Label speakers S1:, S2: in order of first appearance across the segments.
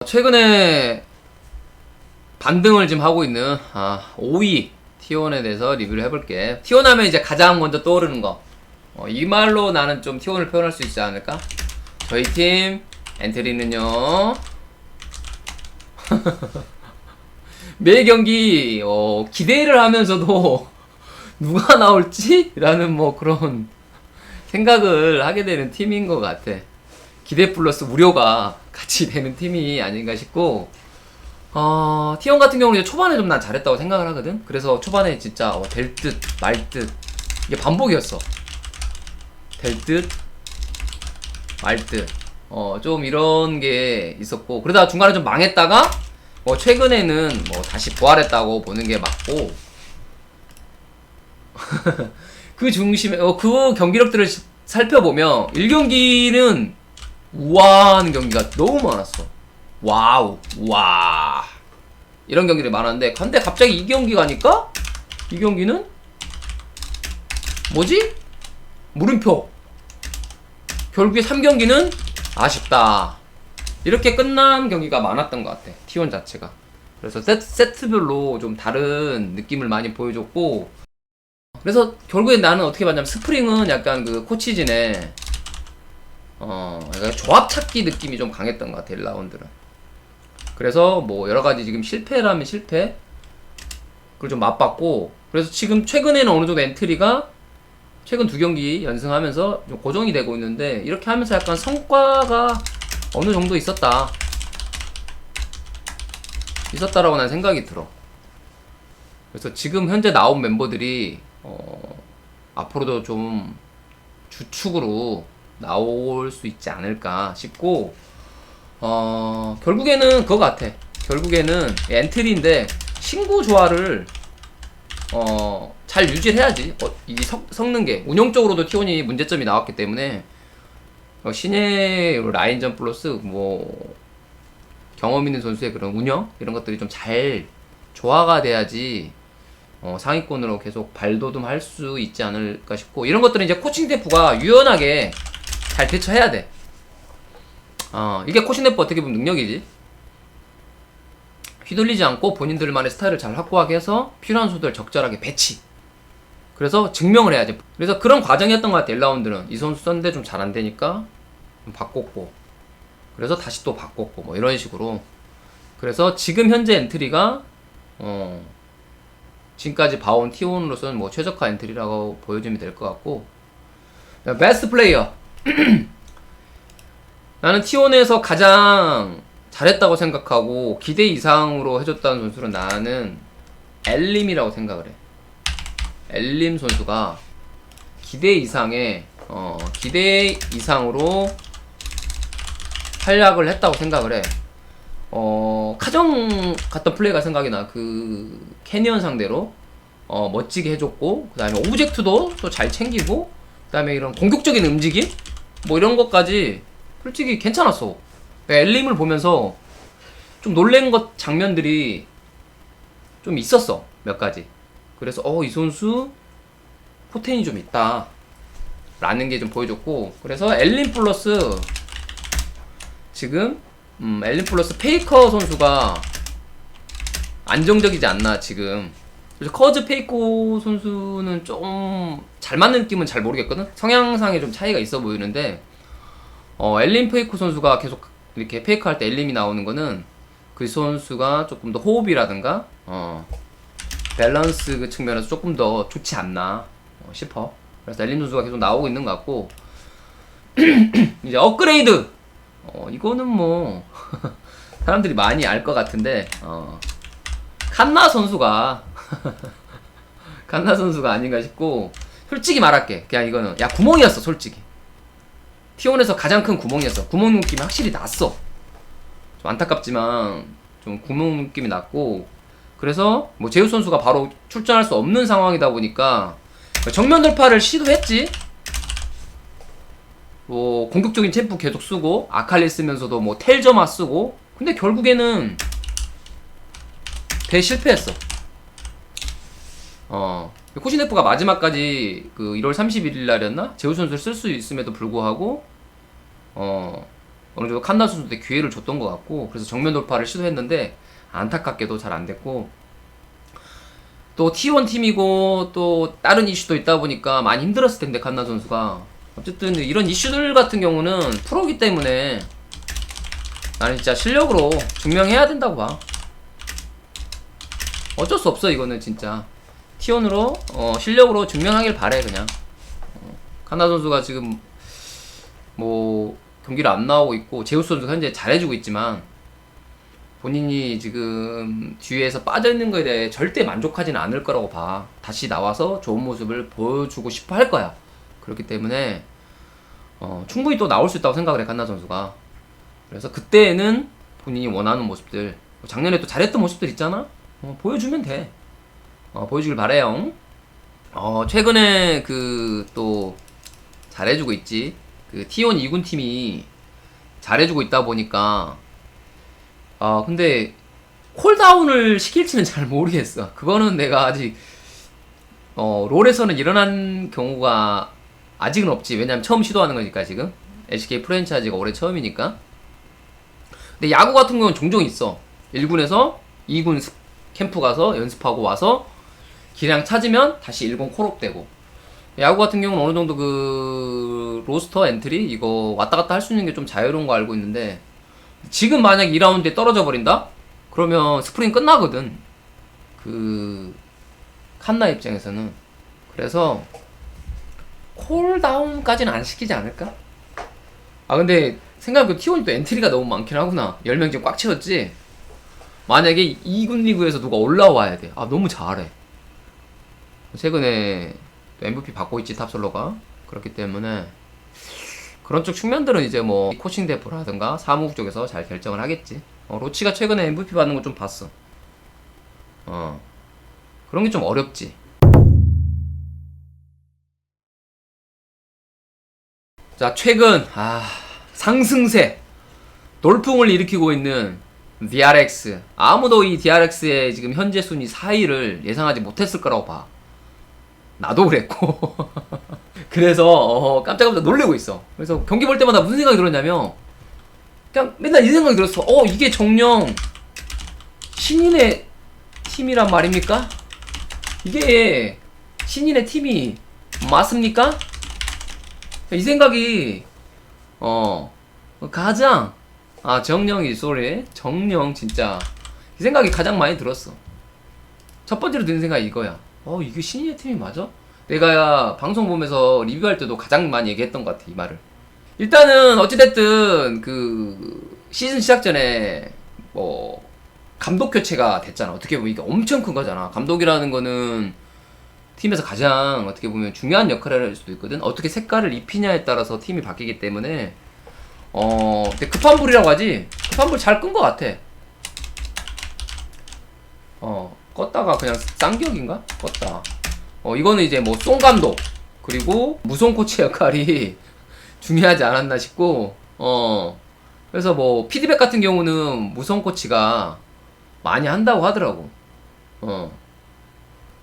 S1: 최근에 반등을 지금 하고 있는 5위 T1에 대해서 리뷰를 해볼게. T1 하면 이제 가장 먼저 떠오르는 거, 이 말로 나는 좀 T1을 표현할 수 있지 않을까? 저희 팀 엔트리는요 매 경기 기대를 하면서도 누가 나올지? 라는 뭐 그런 생각을 하게 되는 팀인 것 같아. 기대 플러스 우려가 같이 되는 팀이 아닌가 싶고, T1 같은 경우는 이제 초반에 좀 난 잘했다고 생각을 하거든. 그래서 초반에 진짜 될 듯 말 듯 이게 반복이었어. 될 듯 말 듯 좀 이런 게 있었고, 그러다가 중간에 좀 망했다가 최근에는 다시 부활했다고 보는 게 맞고 그 중심에 그 경기력들을 살펴보면 1경기는 우와하는 경기가 너무 많았어. 와우, 와, 이런 경기들이 많았는데, 근데 갑자기 2경기 가니까 이 경기는 뭐지? 물음표. 결국에 3경기는 아쉽다, 이렇게 끝난 경기가 많았던 것 같아, T1 자체가. 그래서 세트별로 좀 다른 느낌을 많이 보여줬고, 그래서 결국에 나는 어떻게 봤냐면, 스프링은 약간 그 코치진의 약간 조합 찾기 느낌이 좀 강했던 것 같아, 1라운드는. 그래서 뭐 여러가지 지금 실패라면 실패 그걸 좀 맛봤고, 그래서 지금 최근에는 어느 정도 엔트리가 최근 2경기 연승하면서 좀 고정이 되고 있는데, 이렇게 하면서 약간 성과가 어느 정도 있었다라고 난 생각이 들어. 그래서 지금 현재 나온 멤버들이 앞으로도 좀 주축으로 나올 수 있지 않을까 싶고, 결국에는 그거 같아. 결국에는 엔트리인데 신구 조화를 잘 유지를 해야지. 이 섞는 게 운영적으로도 T1이 문제점이 나왔기 때문에 신의 라인전 플러스 뭐 경험 있는 선수의 그런 운영, 이런 것들이 좀 잘 조화가 돼야지 상위권으로 계속 발돋움할 수 있지 않을까 싶고, 이런 것들은 이제 코칭 스태프가 유연하게 잘 대처해야 돼. 이게 코칭 스태프 어떻게 보면 능력이지. 휘둘리지 않고 본인들만의 스타일을 잘 확고하게 해서 필요한 선수들 적절하게 배치, 그래서 증명을 해야지. 그래서 그런 과정이었던 것 같아. 1라운드는 이 선수 썼는데 좀 잘 안되니까 좀 바꿨고, 그래서 다시 또 바꿨고, 뭐 이런 식으로. 그래서 지금 현재 엔트리가 지금까지 봐온 T1으로서는 뭐 최적화 엔트리라고 보여주면 될 것 같고, 베스트 플레이어 나는 T1에서 가장 잘했다고 생각하고 기대 이상으로 해줬다는 선수는 나는 엘림이라고 생각을 해. 엘림 선수가 기대 이상으로 활약을 했다고 생각을 해. 카정 갔던 플레이가 생각이 나. 그 캐니언 상대로 멋지게 해줬고, 그 다음에 오브젝트도 또 잘 챙기고, 그 다음에 이런 공격적인 움직임 뭐 이런 것까지 솔직히 괜찮았어. 엘림을 보면서 좀 놀란 것 장면들이 좀 있었어, 몇 가지. 그래서 이 선수 포텐이 좀 있다 라는 게 좀 보여줬고, 그래서 엘림 플러스 지금 엘림 플러스 페이커 선수가 안정적이지 않나 지금. 그래서 커즈 페이커 선수는 좀 잘 맞는 느낌은 잘 모르겠거든. 성향상에 좀 차이가 있어 보이는데, 엘림 페이커 선수가 계속 이렇게 페이커 할 때 엘림이 나오는 거는 그 선수가 조금 더 호흡이라든가 밸런스 그 측면에서 조금 더 좋지 않나 싶어. 그래서 엘림 선수가 계속 나오고 있는 것 같고, 이제 업그레이드 이거는 뭐 사람들이 많이 알 것 같은데, 칸나 선수가 칸나 선수가 아닌가 싶고, 솔직히 말할게. 그냥 이거는 구멍이었어. 솔직히 T1에서 가장 큰 구멍이었어. 구멍 느낌이 확실히 났어. 좀 안타깝지만 좀 구멍 느낌이 났고, 그래서 뭐 제우 선수가 바로 출전할 수 없는 상황이다 보니까 정면 돌파를 시도했지. 뭐 공격적인 챔프 계속 쓰고 아칼리 쓰면서도 뭐 텔저마 쓰고, 근데 결국에는 대실패했어. 코시네프가 마지막까지 그 1월 31일 날이었나? 제우 선수를 쓸 수 있음에도 불구하고 어느 정도 칸나 선수한테 기회를 줬던 것 같고, 그래서 정면 돌파를 시도했는데 안타깝게도 잘 안 됐고, 또 T1 팀이고 또 다른 이슈도 있다 보니까 많이 힘들었을 텐데 칸나 선수가. 어쨌든 이런 이슈들 같은 경우는 프로기 때문에 나는 진짜 실력으로 증명해야 된다고 봐. 어쩔 수 없어. 이거는 진짜 T1으로 실력으로 증명하길 바래. 그냥 칸나 선수가 지금 뭐 경기를 안 나오고 있고, 제우스 선수가 현재 잘해주고 있지만 본인이 지금 뒤에서 빠져있는 거에 대해 절대 만족하지는 않을 거라고 봐. 다시 나와서 좋은 모습을 보여주고 싶어 할 거야. 그렇기 때문에 충분히 또 나올 수 있다고 생각을 해, 칸나 선수가. 그래서 그때는 본인이 원하는 모습들, 작년에 또 잘했던 모습들 있잖아? 보여주면 돼. 보여주길 바래요. 최근에 또 잘해주고 있지. 그 T1 2군 팀이 잘해주고 있다 보니까 근데 콜다운을 시킬지는 잘 모르겠어. 그거는 내가 아직 롤에서는 일어난 경우가 아직은 없지. 왜냐면 처음 시도하는 거니까. 지금 LCK 프랜차이즈가 올해 처음이니까. 근데 야구 같은 경우는 종종 있어. 1군에서 2군 캠프 가서 연습하고 와서 기량 찾으면 다시 1군 콜업 되고, 야구 같은 경우는 어느 정도 그 로스터 엔트리 이거 왔다 갔다 할 수 있는 게 좀 자유로운 거 알고 있는데, 지금 만약 2라운드에 떨어져 버린다? 그러면 스프링 끝나거든. 그 칸나 입장에서는. 그래서 콜다운까지는 안 시키지 않을까? 근데 생각해보면 T1이 또 엔트리가 너무 많긴 하구나. 10명 지금 꽉 채웠지? 만약에 2군 리그에서 누가 올라와야 돼. 너무 잘해. 최근에 또 MVP 받고 있지, 탑솔로가. 그렇기 때문에 그런 쪽 측면들은 이제 뭐 코칭 대표라든가 사무국 쪽에서 잘 결정을 하겠지. 로치가 최근에 MVP 받는 거 좀 봤어. 그런 게 좀 어렵지. 자, 최근 상승세 돌풍을 일으키고 있는 DRX. 아무도 이 DRX의 지금 현재 순위 4위를 예상하지 못했을 거라고 봐. 나도 그랬고. 그래서 깜짝깜짝 놀래고 있어. 그래서 경기 볼 때마다 무슨 생각이 들었냐면, 그냥 맨날 이 생각이 들었어. 이게 정녕 신인의 팀이란 말입니까? 이게 신인의 팀이 맞습니까? 이 생각이 가장 정령이 쏘리 정령 진짜 이 생각이 가장 많이 들었어. 첫 번째로 드는 생각이 이거야. 이게 신인의 팀이 맞아? 내가 방송 보면서 리뷰할 때도 가장 많이 얘기했던 것 같아, 이 말을. 일단은 어찌됐든 그 시즌 시작 전에 뭐 감독 교체가 됐잖아. 어떻게 보면 이게 엄청 큰 거잖아. 감독이라는 거는 팀에서 가장 어떻게 보면 중요한 역할을 할 수도 있거든. 어떻게 색깔을 입히냐에 따라서 팀이 바뀌기 때문에 근데 급한 불이라고 하지. 급한 불 잘 끈 것 같아. 껐다가 그냥 쌍기역인가? 껐다. 이거는 이제 뭐 송 감독 그리고 무송 코치 역할이 중요하지 않았나 싶고, 그래서 뭐 피드백 같은 경우는 무송 코치가 많이 한다고 하더라고.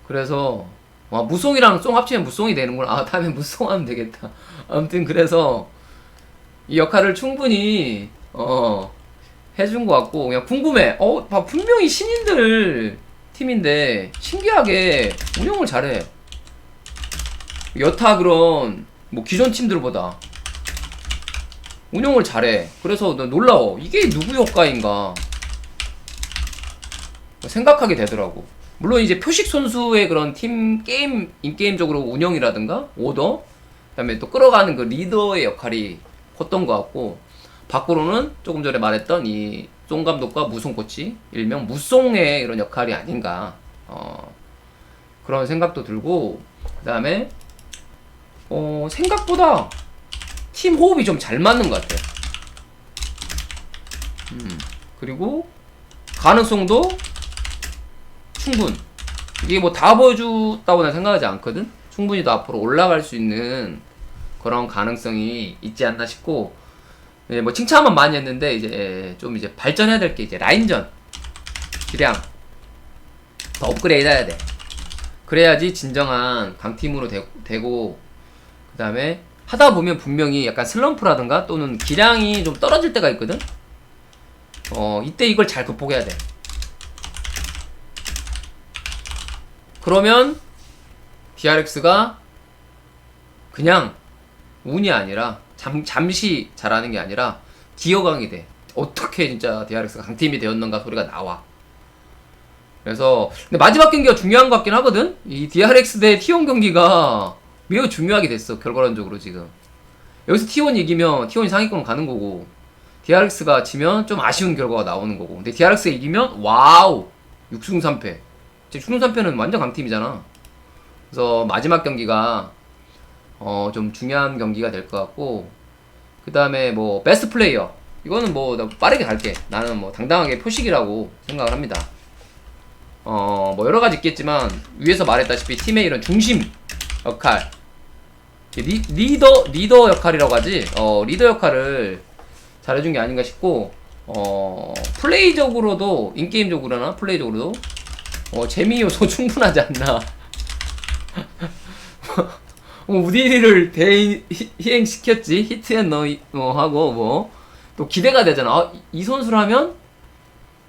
S1: 그래서 무송이랑 송 합치면 무송이 되는구나. 다음에 무송 하면 되겠다. 아무튼 그래서 이 역할을 충분히 해준 것 같고, 그냥 궁금해. 분명히 신인들 팀인데 신기하게 운영을 잘해. 여타 그런 뭐 기존 팀들보다 운영을 잘해. 그래서 놀라워. 이게 누구 효과인가 생각하게 되더라고. 물론 이제 표식 선수의 그런 팀 게임 인게임적으로 운영이라든가 오더, 그다음에 또 끌어가는 그 리더의 역할이 컸던 것 같고, 밖으로는 조금 전에 말했던 이 송 감독과 무송 코치, 일명 무송의 이런 역할이 아닌가, 그런 생각도 들고, 그다음에 생각보다 팀 호흡이 좀 잘 맞는 것 같아. 그리고 가능성도 충분. 이게 뭐 다 보여줬다고 난 생각하지 않거든. 충분히 더 앞으로 올라갈 수 있는 그런 가능성이 있지 않나 싶고, 뭐 칭찬만 많이 했는데 이제 좀 이제 발전해야 될 게 이제 라인전 기량 더 업그레이드 해야 돼. 그래야지 진정한 강팀으로 되고, 그 다음에 하다 보면 분명히 약간 슬럼프라든가 또는 기량이 좀 떨어질 때가 있거든. 이때 이걸 잘 극복해야 돼. 그러면 DRX가 그냥 운이 아니라 잠시 잘하는 게 아니라 기어강이 돼. 어떻게 진짜 DRX가 강팀이 되었는가 소리가 나와. 그래서 근데 마지막 경기가 중요한 것 같긴 하거든. 이 DRX 대 T1 경기가 매우 중요하게 됐어. 결과론적으로 지금 여기서 T1이 이기면 T1이 상위권 가는 거고, DRX가 지면 좀 아쉬운 결과가 나오는 거고. 근데 DRX가 이기면 와우 6승 3패. 6승 3패는 완전 강팀이잖아. 그래서 마지막 경기가 좀 중요한 경기가 될 것 같고, 그 다음에 뭐 베스트 플레이어 이거는 뭐 빠르게 갈게. 나는 뭐 당당하게 표식이라고 생각을 합니다. 뭐 여러 가지 있겠지만 위에서 말했다시피 팀의 이런 중심 역할, 리더 역할이라고 하지. 리더 역할을 잘해준 게 아닌가 싶고, 플레이적으로도 인게임적으로나 플레이적으로도 재미 요소 충분하지 않나. 우디를 대행시켰지. 히트앤너 하고 뭐 또 기대가 되잖아. 이 선수라면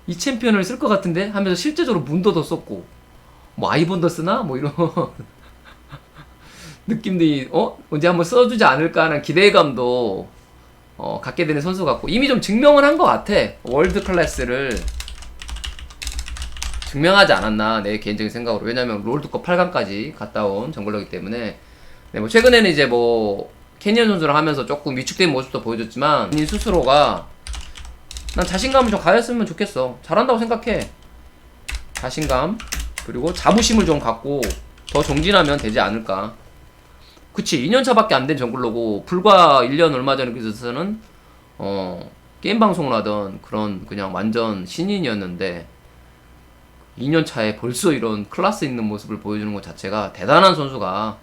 S1: 이 챔피언을 쓸 것 같은데 하면서 실제적으로 문도도 썼고, 뭐 아이본더 쓰나 뭐 이런 느낌들이 언제 한번 써주지 않을까 하는 기대감도 갖게 되는 선수 같고, 이미 좀 증명을 한 것 같아. 월드 클래스를 증명하지 않았나 내 개인적인 생각으로. 왜냐면 롤드컵 8강까지 갔다 온 정글러기 때문에. 네, 뭐 최근에는 이제 뭐 캐니언 선수랑 하면서 조금 위축된 모습도 보여줬지만 본인 스스로가 난 자신감을 좀 가졌으면 좋겠어. 잘한다고 생각해. 자신감 그리고 자부심을 좀 갖고 더 정진하면 되지 않을까. 그치, 2년차밖에 안 된 정글러고 불과 1년 얼마 전에 그래서는 게임 방송을 하던 그런 그냥 완전 신인이었는데 2년차에 벌써 이런 클래스 있는 모습을 보여주는 것 자체가 대단한 선수가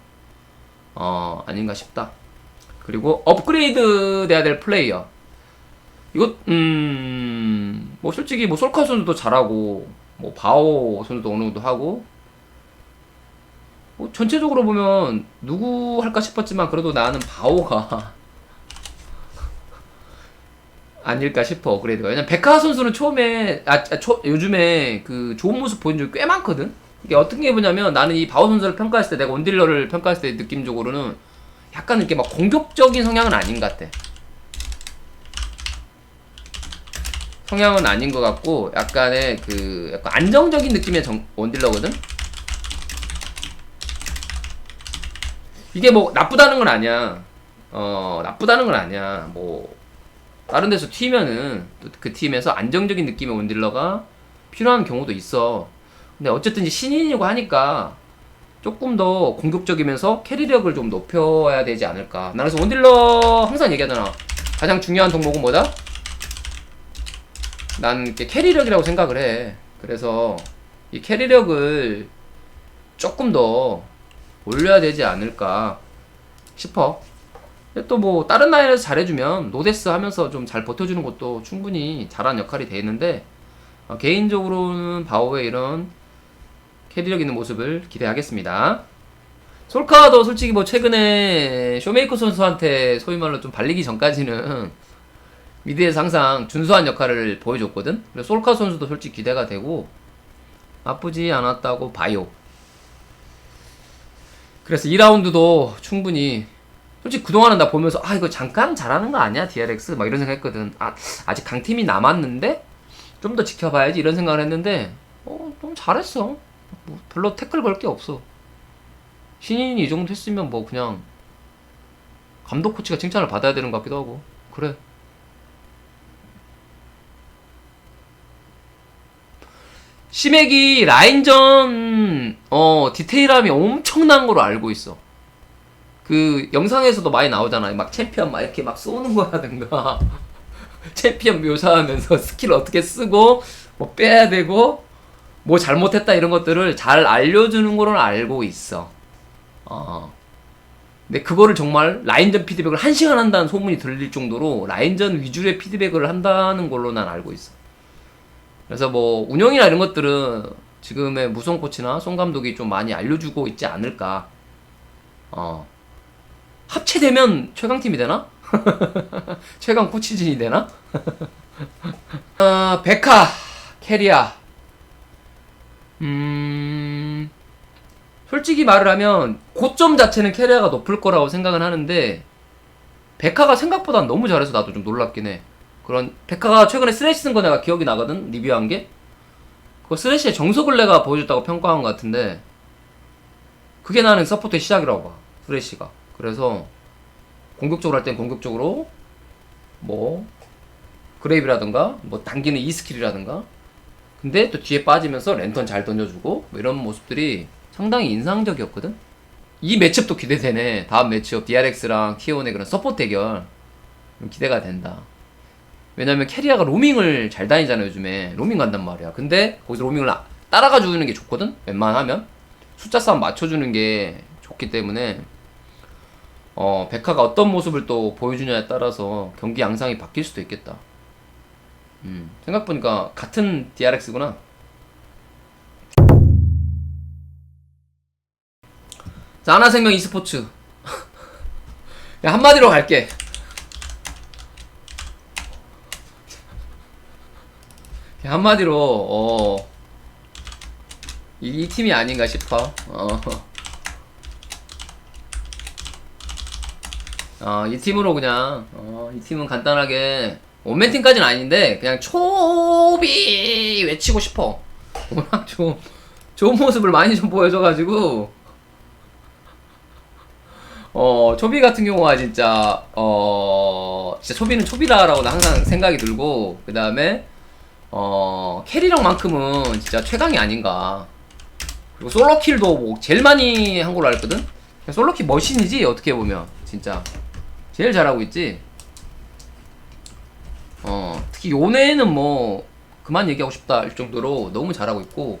S1: 아닌가 싶다. 그리고 업그레이드 돼야 될 플레이어, 이거 뭐 솔직히 뭐 솔카 선수도 잘하고 뭐 바오 선수도 어느 정도 하고, 뭐 전체적으로 보면 누구 할까 싶었지만 그래도 나는 바오가 아닐까 싶어. 업그레이드가. 왜냐면 백하 선수는 처음에 요즘에 그 좋은 모습 보여준 적이 꽤 많거든. 이게 어떤 게 보냐면, 나는 이 바오 선수를 평가했을 때, 내가 원딜러를 평가했을 때 느낌적으로는 약간 이렇게 막 공격적인 성향은 아닌 것 같아. 성향은 아닌 것 같고 약간의 그 약간 안정적인 느낌의 원딜러거든. 이게 뭐 나쁘다는 건 아니야. 나쁘다는 건 아니야. 뭐 다른 데서 튀면은 또 그 팀에서 안정적인 느낌의 원딜러가 필요한 경우도 있어. 근데 어쨌든 이제 신인이고 하니까 조금 더 공격적이면서 캐리력을 좀 높여야 되지 않을까. 나는 그래서 원딜러 항상 얘기하잖아. 가장 중요한 덕목은 뭐다? 난 이렇게 캐리력이라고 생각을 해. 그래서 이 캐리력을 조금 더 올려야 되지 않을까 싶어. 또 뭐 다른 라인에서 잘해주면 노데스 하면서 좀 잘 버텨주는 것도 충분히 잘한 역할이 되는데, 개인적으로는 바오의 이런 캐리력 있는 모습을 기대하겠습니다. 솔카도 솔직히 뭐 최근에 쇼메이커 선수한테 소위 말로 좀 발리기 전까지는 미드에서 항상 준수한 역할을 보여줬거든. 그래서 솔카 선수도 솔직히 기대가 되고 나쁘지 않았다고 봐요. 그래서 2라운드도 충분히, 솔직히 그동안은 나 보면서 이거 잠깐 잘하는 거 아니야 DRX 막 이런 생각 했거든. 아직 강팀이 남았는데 좀 더 지켜봐야지 이런 생각을 했는데 좀 잘했어. 뭐 별로 태클 걸 게 없어. 신인이 이 정도 했으면 뭐 그냥 감독 코치가 칭찬을 받아야 되는 것 같기도 하고. 그래. 시맥이 라인전 디테일함이 엄청난 걸로 알고 있어. 그 영상에서도 많이 나오잖아. 막 챔피언 막 이렇게 막 쏘는 거라든가 챔피언 묘사하면서 스킬 어떻게 쓰고 뭐 빼야 되고 뭐 잘못했다 이런 것들을 잘 알려주는 거로 알고 있어. 근데 그거를 정말 라인전 피드백을 1시간 한다는 소문이 들릴 정도로 라인전 위주의 피드백을 한다는 걸로 난 알고 있어. 그래서 뭐 운영이나 이런 것들은 지금의 무송 코치나 송 감독이 좀 많이 알려주고 있지 않을까. 합체되면 최강팀이 되나? 최강 코치진이 되나? 베카 캐리아. 솔직히 말을 하면 고점 자체는 캐리아가 높을 거라고 생각은 하는데 베카가 생각보다 너무 잘해서 나도 좀 놀랍긴 해. 그런 베카가 최근에 스래시 쓴 거 내가 기억이 나거든, 리뷰한 게. 그거 스래시의 정석을 내가 보여줬다고 평가한 것 같은데 그게 나는 서포트의 시작이라고 봐, 스래시가. 그래서 공격적으로 할 땐 공격적으로 뭐 그레이브라든가 뭐 당기는 이 스킬이라든가, 근데 또 뒤에 빠지면서 랜턴 잘 던져주고 뭐 이런 모습들이 상당히 인상적이었거든. 이 매치업도 기대되네. 다음 매치업 DRX랑 T1의 그런 서포트 대결 기대가 된다. 왜냐면 캐리아가 로밍을 잘 다니잖아. 요즘에 로밍 간단 말이야. 근데 거기서 로밍을 따라가 주는 게 좋거든, 웬만하면. 숫자 싸움 맞춰주는 게 좋기 때문에 베카가 어떤 모습을 또 보여주냐에 따라서 경기 양상이 바뀔 수도 있겠다. 생각보니까 같은 DRX구나. 자, 하나생명 e스포츠. 그냥 한마디로 갈게. 그냥 한마디로 이 팀이 아닌가 싶어. 이 팀으로 그냥 이 팀은 간단하게 원맨팀까지는 아닌데 그냥 초비 외치고 싶어. 워낙 좀 좋은 모습을 많이 좀 보여줘가지고 초비 같은 경우가 진짜 진짜 초비는 초비다라고 항상 생각이 들고, 그 다음에 캐리력만큼은 진짜 최강이 아닌가. 그리고 솔로킬도 뭐 제일 많이 한 걸로 알거든. 솔로킬 머신이지, 어떻게 보면 진짜 제일 잘하고 있지. 특히 요네는 뭐 그만 얘기하고 싶다 할 정도로 너무 잘하고 있고,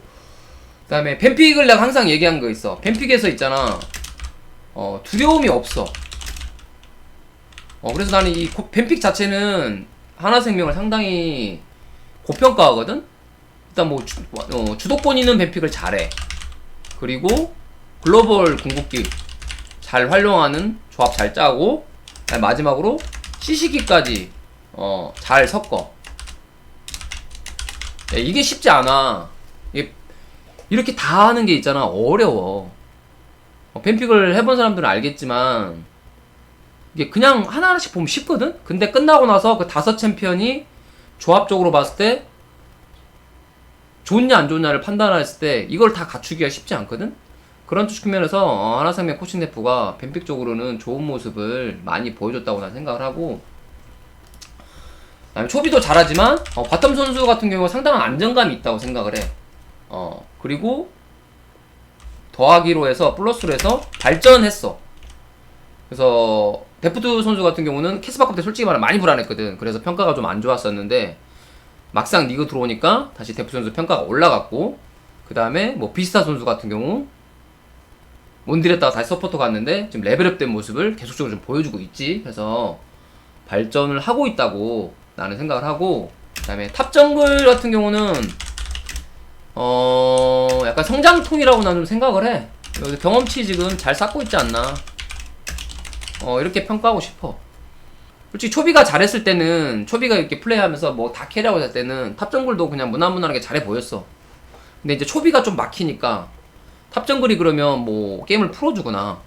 S1: 그 다음에 뱀픽을 내가 항상 얘기한 거 있어. 뱀픽에서 있잖아, 두려움이 없어. 그래서 나는 이 뱀픽 자체는 하나생명을 상당히 고평가하거든. 일단 뭐 주도권 있는 뱀픽을 잘해. 그리고 글로벌 궁극기 잘 활용하는 조합 잘 짜고, 마지막으로 시시기까지 잘 섞어. 야, 이게 쉽지 않아. 이렇게 다 하는 게 있잖아, 어려워. 뱀픽을 해본 사람들은 알겠지만 이게 그냥 하나하나씩 보면 쉽거든? 근데 끝나고 나서 그 5챔피언이 조합적으로 봤을 때 좋냐 안 좋냐를 판단했을 때 이걸 다 갖추기가 쉽지 않거든? 그런 측면에서 하나생명 코칭 대표가 뱀픽 쪽으로는 좋은 모습을 많이 보여줬다고 난 생각을 하고, 그다음에 초비도 잘하지만 바텀 선수 같은 경우가 상당한 안정감이 있다고 생각을 해. 그리고 더하기로 해서 플러스로 해서 발전했어. 그래서 데프트 선수 같은 경우는 캐스바컵 때 솔직히 말하면 많이 불안했거든. 그래서 평가가 좀 안 좋았었는데 막상 리그 들어오니까 다시 데프트 선수 평가가 올라갔고, 그 다음에 뭐 비스타 선수 같은 경우 몬딜했다가 다시 서포터 갔는데 지금 레벨업 된 모습을 계속적으로 좀 보여주고 있지. 그래서 발전을 하고 있다고 나는 생각을 하고, 그 다음에 탑 정글 같은 경우는 약간 성장통이라고 나는 생각을 해. 경험치 지금 잘 쌓고 있지 않나, 이렇게 평가하고 싶어. 솔직히 초비가 잘했을 때는, 초비가 이렇게 플레이하면서 뭐 다 캐리하고 할 때는 탑 정글도 그냥 무난무난하게 잘해 보였어. 근데 이제 초비가 좀 막히니까 탑 정글이 그러면 뭐 게임을 풀어주거나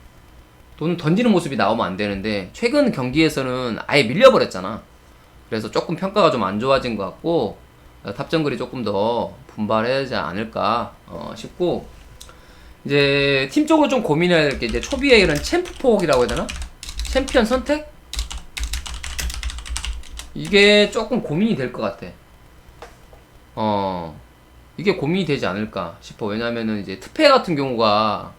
S1: 돈을 던지는 모습이 나오면 안 되는데, 최근 경기에서는 아예 밀려버렸잖아. 그래서 조금 평가가 좀 안 좋아진 것 같고, 탑 정글이 조금 더 분발해야 되지 않을까 싶고, 이제 팀적으로 좀 고민해야 될 게 이제 초비의 이런 챔프 폭이라고 해야 되나? 챔피언 선택? 이게 조금 고민이 될 것 같아. 이게 고민이 되지 않을까 싶어. 왜냐면은 이제 트페 같은 경우가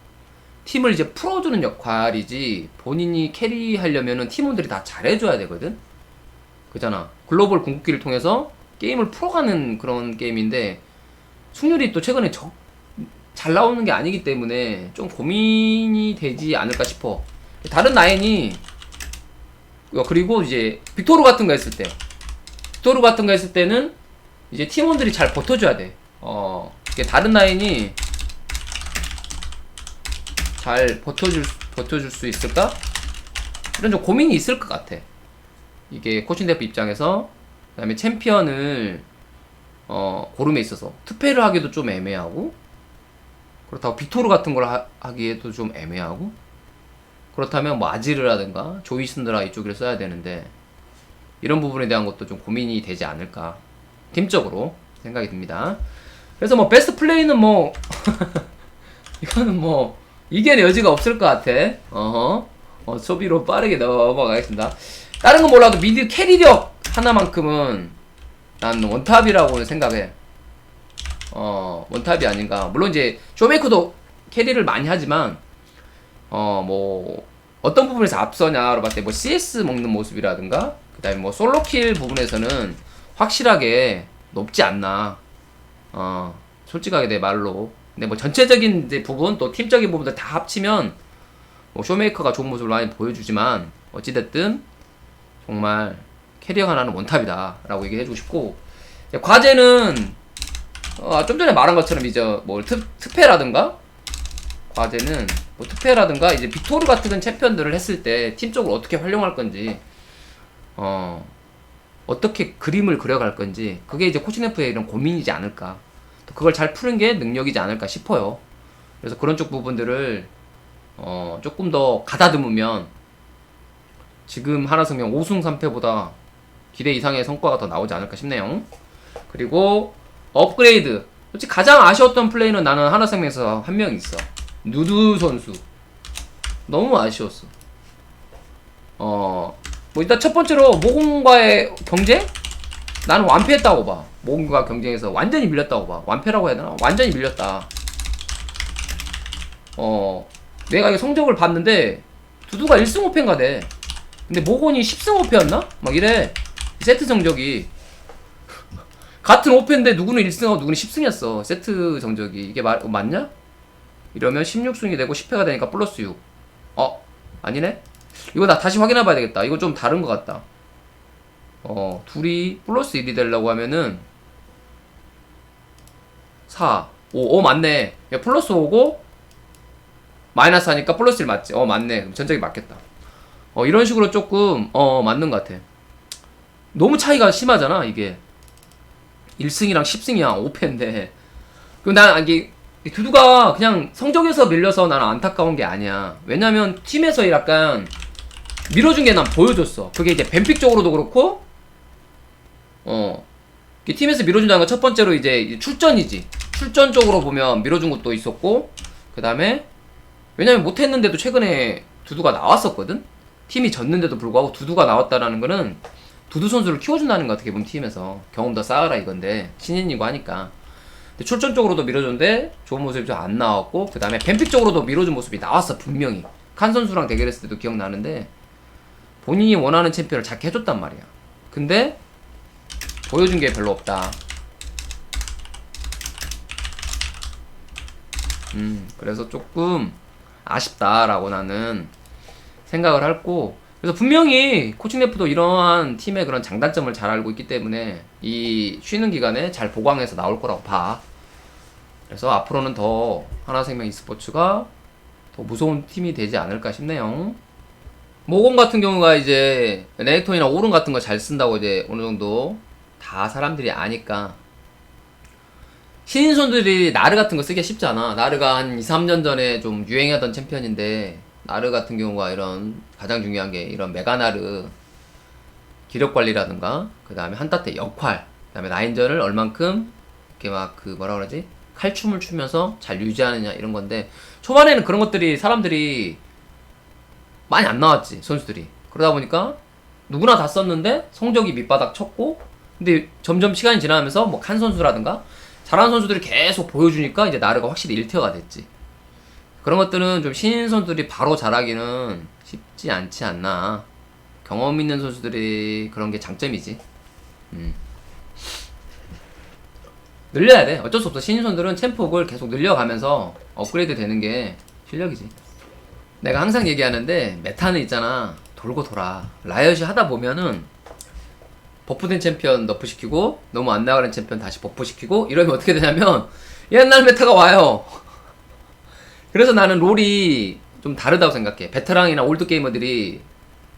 S1: 팀을 이제 풀어주는 역할이지, 본인이 캐리하려면은 팀원들이 다 잘해줘야 되거든? 그잖아. 글로벌 궁극기를 통해서 게임을 풀어가는 그런 게임인데, 승률이 또 최근에 잘 나오는 게 아니기 때문에 좀 고민이 되지 않을까 싶어. 다른 라인이, 그리고 이제 빅토르 같은 거 했을 때는 이제 팀원들이 잘 버텨줘야 돼. 이게 다른 라인이 잘 버텨줄 수 있을까? 이런 좀 고민이 있을 것 같아. 이게 코칭 대표 입장에서. 그 다음에 챔피언을 고름에 있어서 투패를 하기도 좀 애매하고, 그렇다고 빅토르 같은 걸 하기에도 좀 애매하고, 그렇다면 뭐 아지르라든가 조이슨드라 이쪽을 써야 되는데, 이런 부분에 대한 것도 좀 고민이 되지 않을까 팀적으로 생각이 듭니다. 그래서 뭐 베스트 플레이는 뭐 이거는 뭐 이견의 여지가 없을 것 같아. 소비로 빠르게 넘어가겠습니다. 다른 건 몰라도 미드 캐리력 하나만큼은 난 원탑이라고 생각해. 원탑이 아닌가. 물론 이제 쇼메이커도 캐리를 많이 하지만 뭐 어떤 부분에서 앞서냐로 봤을 때 뭐 CS 먹는 모습이라든가, 그 다음에 뭐 솔로킬 부분에서는 확실하게 높지 않나. 솔직하게 내 말로. 근데 뭐 전체적인 이제 부분, 또 팀적인 부분들 다 합치면 뭐 쇼메이커가 좋은 모습을 많이 보여주지만, 어찌됐든 정말 캐리어 하나는 원탑이다 라고 얘기해주고 싶고, 과제는 좀 전에 말한 것처럼 이제 뭐 특패라든가, 과제는 뭐 특패라든가 이제 빅토르 같은 챔피언들을 했을 때 팀적으로 어떻게 활용할 건지, 어떻게 그림을 그려갈 건지, 그게 이제 코칭F의 이런 고민이지 않을까. 또 그걸 잘 푸는 게 능력이지 않을까 싶어요. 그래서 그런 쪽 부분들을 조금 더 가다듬으면 지금 하나생명 5승 3패보다 기대 이상의 성과가 더 나오지 않을까 싶네요. 그리고 업그레이드. 솔직히 가장 아쉬웠던 플레이는 나는 하나생명에서 한 명 있어. 누드 선수. 너무 아쉬웠어. 뭐 일단 첫 번째로 모공과의 경쟁? 나는 완패했다고 봐. 모공과 경쟁에서 완전히 밀렸다고 봐. 완패라고 해야 되나? 완전히 밀렸다. 내가 이 성적을 봤는데 두두가 1승 5패인가 돼. 근데 모곤이 10승 5패였나? 막 이래. 세트 성적이 같은 5패인데 누구는 1승하고 누구는 10승이었어. 세트 성적이. 이게 맞냐? 이러면 16승이 되고 10패가 되니까 플러스 6. 아니네? 이거 나 다시 확인해봐야 되겠다. 이거 좀 다른 것 같다. 둘이 플러스 1이 되려고 하면은 4, 5. 맞네. 야, 플러스 5고 마이너스 하니까 플러스 1 맞지? 맞네. 그럼 전적이 맞겠다. 이런 식으로 조금 맞는 것 같아. 너무 차이가 심하잖아 이게. 1승이랑 10승이야 5패인데. 그럼 난 이게 두두가 그냥 성적에서 밀려서 나는 안타까운 게 아니야. 왜냐면 팀에서 약간 밀어준 게 난 보여줬어. 그게 이제 뱀픽 쪽으로도 그렇고, 팀에서 밀어준다는 건 첫 번째로 이제 출전이지. 출전 쪽으로 보면 밀어준 것도 있었고, 그 다음에 왜냐면 못했는데도 최근에 두두가 나왔었거든. 팀이 졌는데도 불구하고 두두가 나왔다라는 거는 두두 선수를 키워준다는 것 같아. 기본 팀에서 경험 더 쌓아라 이건데, 신인이고 하니까. 근데 출전 쪽으로도 밀어줬는데 좋은 모습이 좀 안 나왔고, 그 다음에 뱀픽 쪽으로도 밀어준 모습이 나왔어 분명히. 칸 선수랑 대결했을 때도 기억나는데 본인이 원하는 챔피언을 작게 해줬단 말이야. 근데 보여준 게 별로 없다. 그래서 조금 아쉽다라고 나는 생각을 했고, 그래서 분명히 코칭 래프도 이러한 팀의 그런 장단점을 잘 알고 있기 때문에 이 쉬는 기간에 잘 보강해서 나올 거라고 봐. 그래서 앞으로는 더 하나생명 e스포츠가 더 무서운 팀이 되지 않을까 싶네요. 모공 같은 경우가 이제 레넥톤이나 오른 같은 거 잘 쓴다고 이제 어느 정도 다 사람들이 아니까, 신인손들이 나르 같은 거 쓰기가 쉽지 않아. 나르가 한 2, 3년 전에 좀 유행하던 챔피언인데, 나르 같은 경우가 이런 가장 중요한 게 이런 메가나르 기력 관리라든가, 그 다음에 한타 때 역할, 그 다음에 라인전을 얼만큼 이렇게 막 그 뭐라 그러지? 칼춤을 추면서 잘 유지하느냐 이런 건데, 초반에는 그런 것들이 사람들이 많이 안 나왔지, 선수들이. 그러다 보니까 누구나 다 썼는데 성적이 밑바닥 쳤고, 근데 점점 시간이 지나면서 뭐 칸 선수라든가 잘하는 선수들이 계속 보여주니까 이제 나르가 확실히 1티어가 됐지. 그런 것들은 좀 신인 선수들이 바로 잘하기는 쉽지 않지 않나. 경험 있는 선수들이 그런 게 장점이지. 늘려야 돼. 어쩔 수 없어. 신인 선수들은 챔프업을 계속 늘려가면서 업그레이드 되는 게 실력이지. 내가 항상 얘기하는데, 메타는 있잖아, 돌고 돌아. 라이엇이 하다 보면은 버프된 챔피언 너프시키고, 너무 안 나가는 챔피언 다시 버프시키고, 이러면 어떻게 되냐면 옛날 메타가 와요. 그래서 나는 롤이 좀 다르다고 생각해. 베테랑이나 올드게이머들이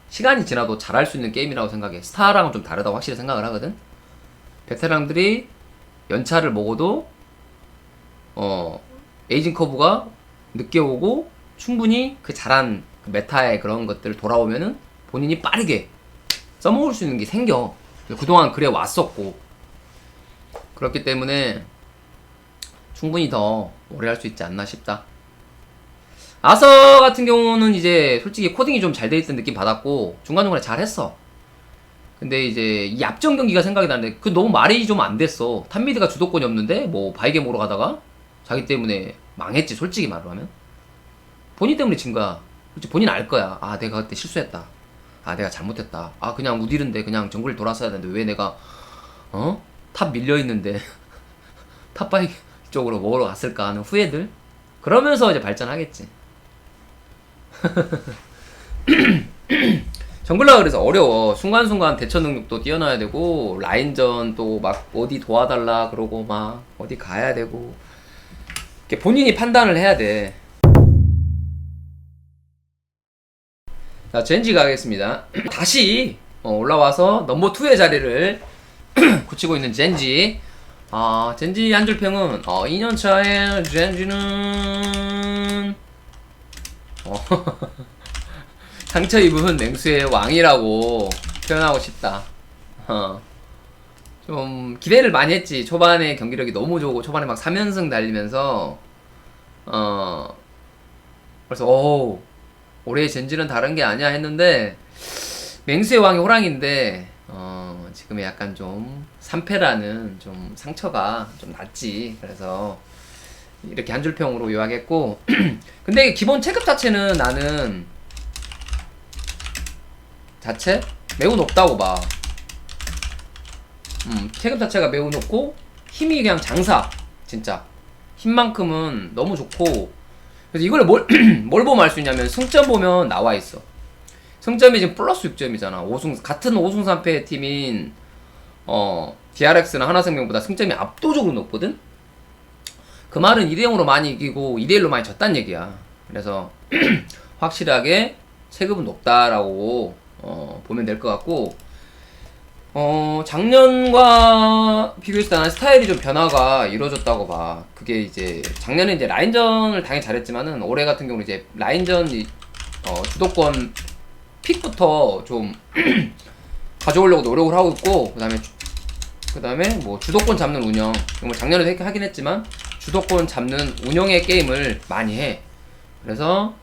S1: 시간이 지나도 잘할 수 있는 게임이라고 생각해. 스타랑은 좀 다르다고 확실히 생각을 하거든. 베테랑들이 연차를 먹어도 에이징 커브가 늦게 오고 충분히 그 잘한 그 메타의 그런 것들을 돌아오면은 본인이 빠르게 써먹을 수 있는 게 생겨. 그동안 그래 왔었고, 그렇기 때문에 충분히 더 오래 할 수 있지 않나 싶다. 아서 같은 경우는 이제 솔직히 코딩이 좀 잘 돼 있던 느낌 받았고 중간중간에 잘 했어. 근데 이제 이 앞전 경기가 생각이 나는데 그 너무 말이 좀 안 됐어. 탑미드가 주도권이 없는데 뭐 바이게 모러 가다가 자기 때문에 망했지. 솔직히 말로 하면 본인 때문에 진 거야. 솔직히 본인 알 거야. 아 내가 그때 실수했다. 아 내가 잘못했다. 아 그냥 우디른데 그냥 정글 돌았어야 되는데 왜 내가 탑 밀려있는데 탑 바이 쪽으로 먹으러 갔을까 하는 후회들. 그러면서 이제 발전하겠지. 정글라 그래서 어려워. 순간순간 대처 능력도 뛰어나야 되고 라인전 또 막 어디 도와달라 그러고 막 어디 가야 되고 이렇게 본인이 판단을 해야 돼. 자 젠지 가겠습니다. 다시 올라와서 넘버 2의 자리를 굳히고 있는 젠지. 젠지 한 줄 평은 2년차의 젠지는 상처 입은 냉수의 왕이라고 표현하고 싶다. 좀 기대를 많이 했지. 초반에 경기력이 너무 좋고 초반에 막 3연승 달리면서 그래서 올해 젠지는 다른 게 아니야 했는데 맹수의 왕이 호랑인데 지금의 약간 좀 3패라는 좀 상처가 좀 났지. 그래서 이렇게 한 줄평으로 요약했고 근데 기본 체급 자체는 나는 자체 매우 높다고 봐. 체급 자체가 매우 높고 힘이 그냥 장사. 진짜 힘만큼은 너무 좋고. 그래서 이걸 뭘 보면 알 수 있냐면 승점 보면 나와 있어. 승점이 지금 플러스 6점이잖아. 같은 5승 3패 팀인 DRX나 하나생명보다 승점이 압도적으로 높거든. 그 말은 2대0으로 많이 이기고 2대1로 많이 졌단 얘기야. 그래서 확실하게 체급은 높다라고 보면 될 것 같고, 작년과 비교했을 때 나는 스타일이 좀 변화가 이루어졌다고 봐. 그게 이제 작년에 이제 라인전을 당연히 잘했지만은 올해 같은 경우는 이제 라인전 주도권 픽부터 좀 가져오려고 노력을 하고 있고, 그 다음에 뭐 주도권 잡는 운영, 뭐 작년에도 하긴 했지만 주도권 잡는 운영의 게임을 많이 해. 그래서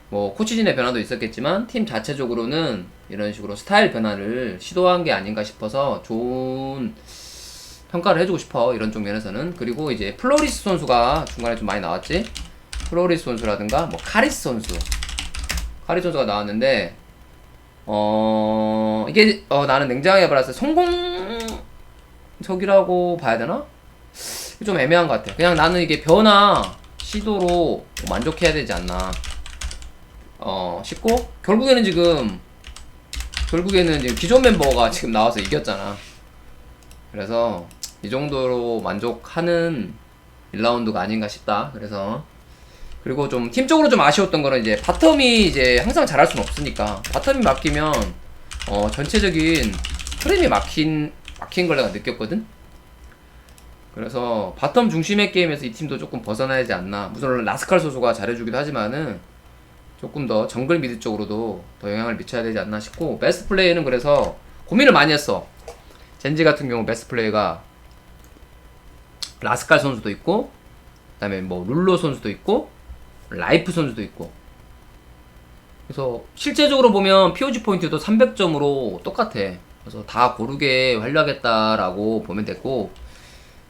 S1: 뭐 코치진의 변화도 있었겠지만 팀 자체적으로는 이런 식으로 스타일 변화를 시도한 게 아닌가 싶어서 좋은 평가를 해주고 싶어. 이런 쪽 면에서는. 그리고 이제 플로리스 선수가 중간에 좀 많이 나왔지. 플로리스 선수라든가 뭐 카리스 선수가 나왔는데 이게 나는 냉정하게 말해서 성공적이라고 봐야 되나? 좀 애매한 것 같아. 그냥 나는 이게 변화 시도로 만족해야 되지 않나 싶고, 결국에는 지금 기존 멤버가 지금 나와서 이겼잖아. 그래서 이 정도로 만족하는 1라운드가 아닌가 싶다. 그래서 그리고 좀 팀적으로 좀 아쉬웠던 거는 이제 바텀이 이제 항상 잘할 수는 없으니까 바텀이 막히면 전체적인 흐름이 막힌 걸 내가 느꼈거든. 그래서 바텀 중심의 게임에서 이 팀도 조금 벗어나야 되지 않나. 물론 라스칼 소수가 잘해주기도 하지만은 조금 더 정글 미드 쪽으로도 더 영향을 미쳐야 되지 않나 싶고, 베스트 플레이는 그래서 고민을 많이 했어. 젠지 같은 경우 베스트 플레이가 라스칼 선수도 있고, 그 다음에 뭐 룰로 선수도 있고, 라이프 선수도 있고. 그래서 실제적으로 보면 POG 포인트도 300점으로 똑같아. 그래서 다 고르게 활용하겠다라고 보면 됐고,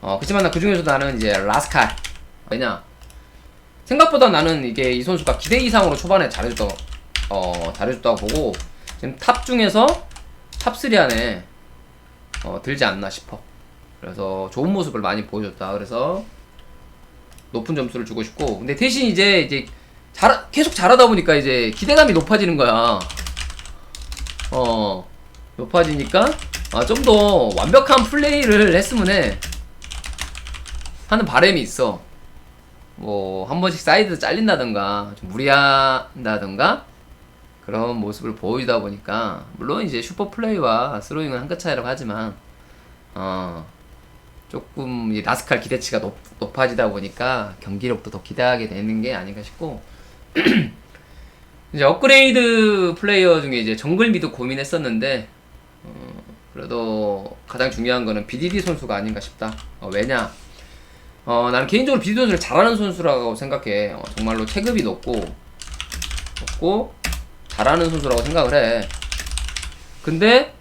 S1: 그렇지만 그 중에서 나는 이제 라스칼. 왜냐? 생각보다 나는 이게 이 선수가 기대 이상으로 초반에 잘해줬다고 보고, 지금 탑 중에서 탑3 안에 들지 않나 싶어. 그래서 좋은 모습을 많이 보여줬다. 그래서 높은 점수를 주고 싶고, 근데 대신 이제 계속 잘하다 보니까 이제 기대감이 높아지는 거야. 높아지니까 좀 더 완벽한 플레이를 했으면 해 하는 바람이 있어. 뭐 한 번씩 사이드 잘린다던가 좀 무리한다던가 그런 모습을 보이다 보니까 물론 이제 슈퍼플레이와 스로잉은 한 끗 차이라고 하지만 조금 이 라스칼 기대치가 높아지다 보니까 경기력도 더 기대하게 되는 게 아닌가 싶고 이제 업그레이드 플레이어 중에 이제 정글 미드 고민했었는데 그래도 가장 중요한 거는 BDD 선수가 아닌가 싶다. 왜냐? 나는 개인적으로 BDD 선수를 잘하는 선수라고 생각해. 정말로 체급이 높고 잘하는 선수라고 생각을 해. 근데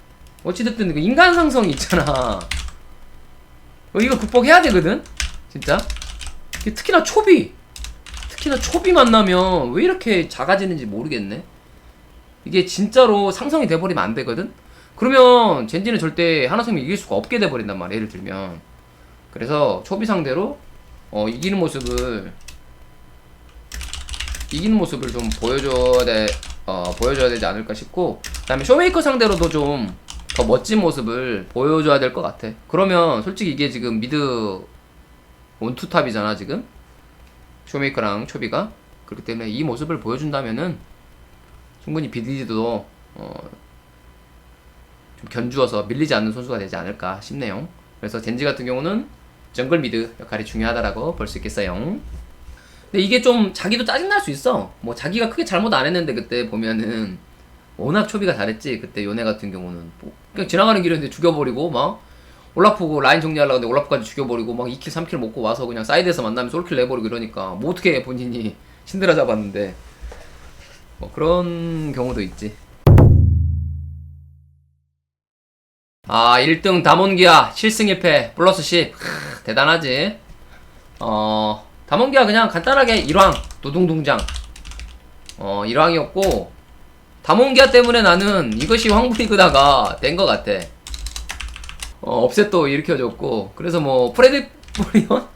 S1: 어찌됐든 그 인간 상성이 있잖아. 이거 극복해야 되거든? 진짜? 특히나 초비 만나면 왜 이렇게 작아지는지 모르겠네. 이게 진짜로 상성이 돼버리면 안 되거든? 그러면 젠지는 절대 하나생명 이길 수가 없게 돼버린단 말이야, 예를 들면. 그래서 초비 상대로 이기는 모습을 좀 보여줘야 되지 않을까 싶고, 그 다음에 쇼메이커 상대로도 좀 더 멋진 모습을 보여줘야 될 것 같아. 그러면 솔직히 이게 지금 미드 원투탑이잖아 지금 쇼메이커랑 초비가. 그렇기 때문에 이 모습을 보여준다면은 충분히 BDD도 좀 견주어서 밀리지 않는 선수가 되지 않을까 싶네요. 그래서 젠지 같은 경우는 정글 미드 역할이 중요하다라고 볼 수 있겠어요. 근데 이게 좀 자기도 짜증날 수 있어. 뭐 자기가 크게 잘못 안 했는데 그때 보면은 워낙 초비가 잘했지. 그때 요네 같은 경우는 뭐 그냥 지나가는 길인데 죽여버리고 막 올라프고 라인 정리하려고 하는데 올라프까지 죽여버리고 막 2킬 3킬 먹고 와서 그냥 사이드에서 만나면 솔킬 내버리고 이러니까 뭐 어떻게 본인이 신드라 잡았는데 뭐 그런 경우도 있지. 1등 담원기아 7승 1패 플러스 10. 대단하지. 담원기아 그냥 간단하게 1왕 노동동장 1왕이었고 담원기아 때문에 나는 이것이 황불리그다가 된 것 같아. 업셋도 일으켜줬고 그래서 뭐 프레디 프리온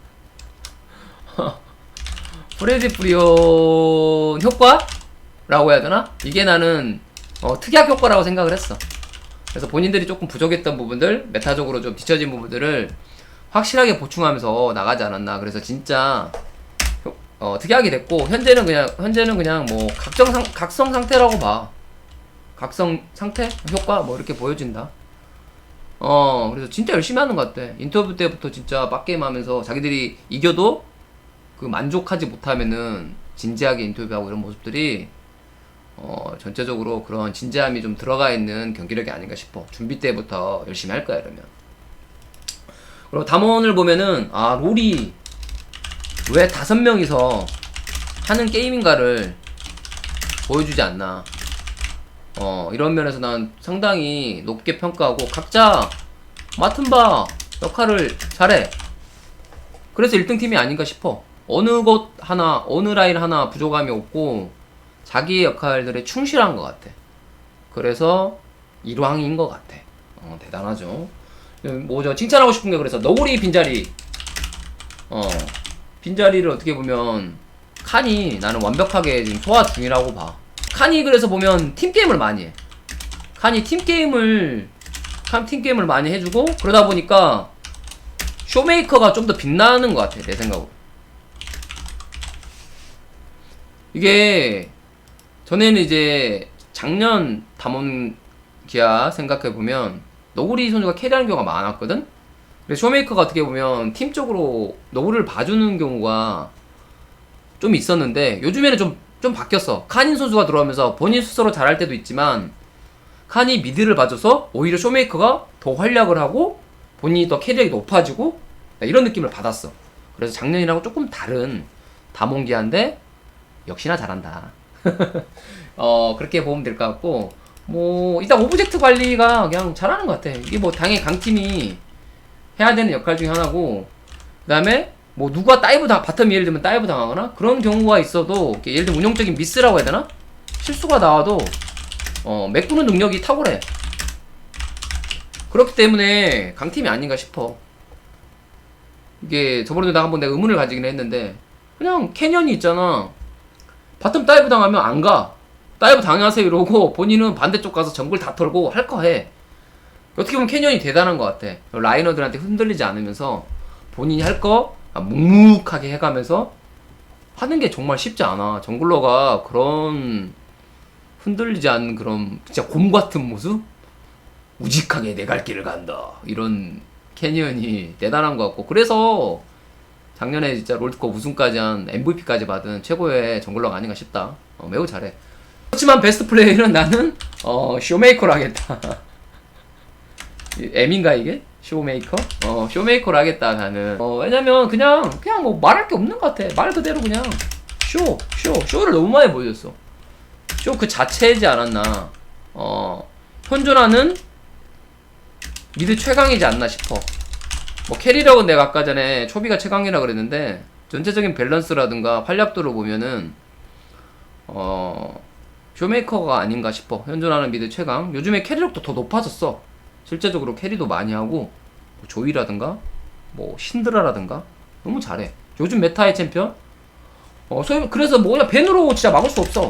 S1: 프레디 프리온 효과라고 해야 되나? 이게 나는 특약 효과라고 생각을 했어. 그래서 본인들이 조금 부족했던 부분들, 메타적으로 좀 뒤처진 부분들을 확실하게 보충하면서 나가지 않았나. 그래서 진짜 특이하게 됐고 현재는 그냥 뭐 각성 상태라고 봐. 각성 상태 효과 뭐 이렇게 보여진다. 그래서 진짜 열심히 하는 것 같아. 인터뷰 때부터 진짜 빡게임 하면서 자기들이 이겨도 그 만족하지 못하면은 진지하게 인터뷰하고 이런 모습들이 전체적으로 그런 진지함이 좀 들어가 있는 경기력이 아닌가 싶어. 준비 때부터 열심히 할 거야 이러면. 그리고 담원을 보면은 롤이 왜 5명이서 하는 게임인가를 보여주지 않나. 이런 면에서 난 상당히 높게 평가하고 각자 맡은 바 역할을 잘해. 그래서 1등 팀이 아닌가 싶어. 어느 라인 하나 부족함이 없고 자기의 역할들에 충실한 것 같아. 그래서 1왕인 것 같아. 대단하죠. 뭐 저 칭찬하고 싶은 게 그래서 너구리 빈자리 빈자리를 어떻게 보면 칸이 나는 완벽하게 지금 소화 중이라고 봐. 칸이 그래서 보면 팀게임을 많이 해. 칸이 팀게임을 많이 해주고 그러다 보니까 쇼메이커가 좀 더 빛나는 것 같아 내 생각으로. 이게 전에는 이제 작년 담원기아 생각해보면 너구리 선수가 캐리하는 경우가 많았거든? 그래서 쇼메이커가 어떻게 보면 팀적으로 너구리를 봐주는 경우가 좀 있었는데 요즘에는 좀 바뀌었어. 칸인 선수가 들어오면서 본인 스스로 잘할 때도 있지만 칸이 미드를 봐줘서 오히려 쇼메이커가 더 활약을 하고 본인이 더 캐리력이 높아지고 이런 느낌을 받았어. 그래서 작년이랑 조금 다른 담원기아인데 역시나 잘한다. 그렇게 보면 될 것 같고 뭐 일단 오브젝트 관리가 그냥 잘하는 것 같아. 이게 뭐 당연히 강팀이 해야 되는 역할 중에 하나고 그 다음에 뭐 누가 바텀 예를 들면 다이브 당하거나 그런 경우가 있어도 예를 들면 운영적인 미스라고 해야 되나? 실수가 나와도 메꾸는 능력이 탁월해. 그렇기 때문에 강팀이 아닌가 싶어. 이게 저번에도 한번 내가 의문을 가지긴 했는데 그냥 캐년이 있잖아. 바텀 다이브 당하면 안 가. 다이브 당하세요 이러고 본인은 반대쪽 가서 정글 다 털고 할 거 해. 어떻게 보면 캐년이 대단한 것 같아. 라이너들한테 흔들리지 않으면서 본인이 할 거 묵묵하게 해가면서 하는 게 정말 쉽지 않아. 정글러가 그런 흔들리지 않는 그런 진짜 곰 같은 모습? 우직하게 내 갈 길을 간다. 이런 캐니언이 대단한 것 같고, 그래서 작년에 진짜 롤드컵 우승까지 한 MVP까지 받은 최고의 정글러가 아닌가 싶다. 매우 잘해. 그렇지만 베스트 플레이는 나는 쇼메이커를 하겠다. M인가 이게? 쇼메이커? 쇼메이커를 하겠다 나는. 왜냐면 그냥 뭐 말할 게 없는 것 같아. 말 그대로 그냥 쇼를 너무 많이 보여줬어. 쇼 그 자체이지 않았나. 현존하는 미드 최강이지 않나 싶어. 뭐 캐리력은 내가 아까 전에 초비가 최강이라 그랬는데, 전체적인 밸런스라든가 활약도를 보면은 쇼메이커가 아닌가 싶어. 현존하는 미드 최강. 요즘에 캐리력도 더 높아졌어. 실제적으로 캐리도 많이 하고, 뭐 조이라든가 뭐 신드라라든가 너무 잘해. 요즘 메타의 챔피언. 그래서 뭐 그냥 벤으로 진짜 막을 수 없어.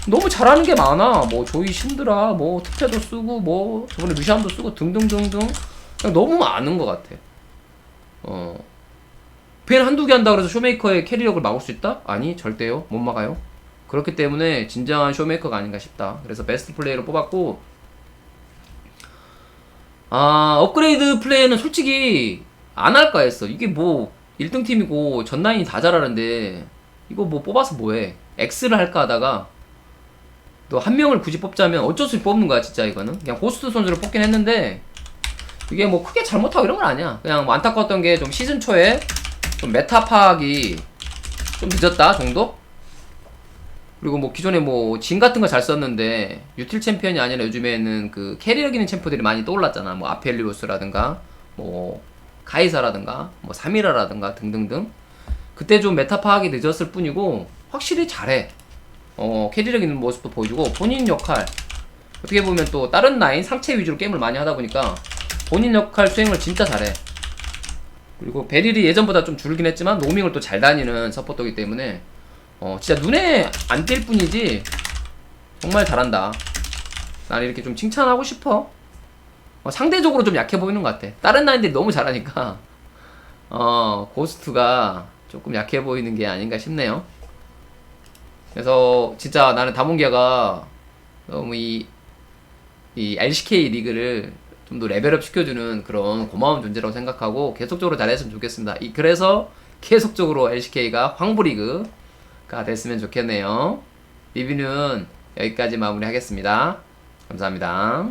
S1: 너무 잘하는 게 많아. 뭐 조이, 신드라, 뭐 특패도 쓰고, 뭐 저번에 루시안도 쓰고 등등등등. 그냥 너무 많은 것 같아. 벤 한두 개 한다 그래서 쇼메이커의 캐리력을 막을 수 있다? 아니, 절대요. 못 막아요. 그렇기 때문에 진정한 쇼메이커가 아닌가 싶다. 그래서 베스트 플레이로 뽑았고, 업그레이드 플레이는 솔직히 안 할까 했어. 이게 뭐 1등 팀이고 전 라인이 다 잘하는데 이거 뭐 뽑아서 뭐해. X를 할까 하다가 또 한 명을 굳이 뽑자면 어쩔 수 없이 뽑는 거야. 진짜 이거는 그냥 고스트 선수를 뽑긴 했는데, 이게 뭐 크게 잘못하고 이런 건 아니야. 그냥 뭐 안타까웠던 게 좀 시즌 초에 좀 메타 파악이 좀 늦었다 정도? 그리고 뭐 기존에 뭐 진 같은 거 잘 썼는데 유틸 챔피언이 아니라 요즘에는 그 캐리력 있는 챔프들이 많이 떠올랐잖아. 뭐 아펠리오스라든가 뭐 카이사라든가 뭐 사미라라든가 등등등. 그때 좀 메타 파악이 늦었을 뿐이고 확실히 잘해. 캐리력 있는 모습도 보여주고, 본인 역할 어떻게 보면 또 다른 라인 상체 위주로 게임을 많이 하다 보니까 본인 역할 수행을 진짜 잘해. 그리고 베릴이 예전보다 좀 줄긴 했지만 로밍을 또 잘 다니는 서포터이기 때문에 진짜 눈에 안 띌 뿐이지 정말 잘한다. 난 이렇게 좀 칭찬하고 싶어. 상대적으로 좀 약해 보이는 것 같아. 다른 라인들이 너무 잘하니까 고스트가 조금 약해 보이는 게 아닌가 싶네요. 그래서 진짜 나는 다몬기아가 너무 이 LCK 리그를 좀 더 레벨업 시켜주는 그런 고마운 존재라고 생각하고 계속적으로 잘했으면 좋겠습니다. 그래서 계속적으로 LCK가 황부리그가 됐으면 좋겠네요. 리뷰는 여기까지 마무리하겠습니다. 감사합니다.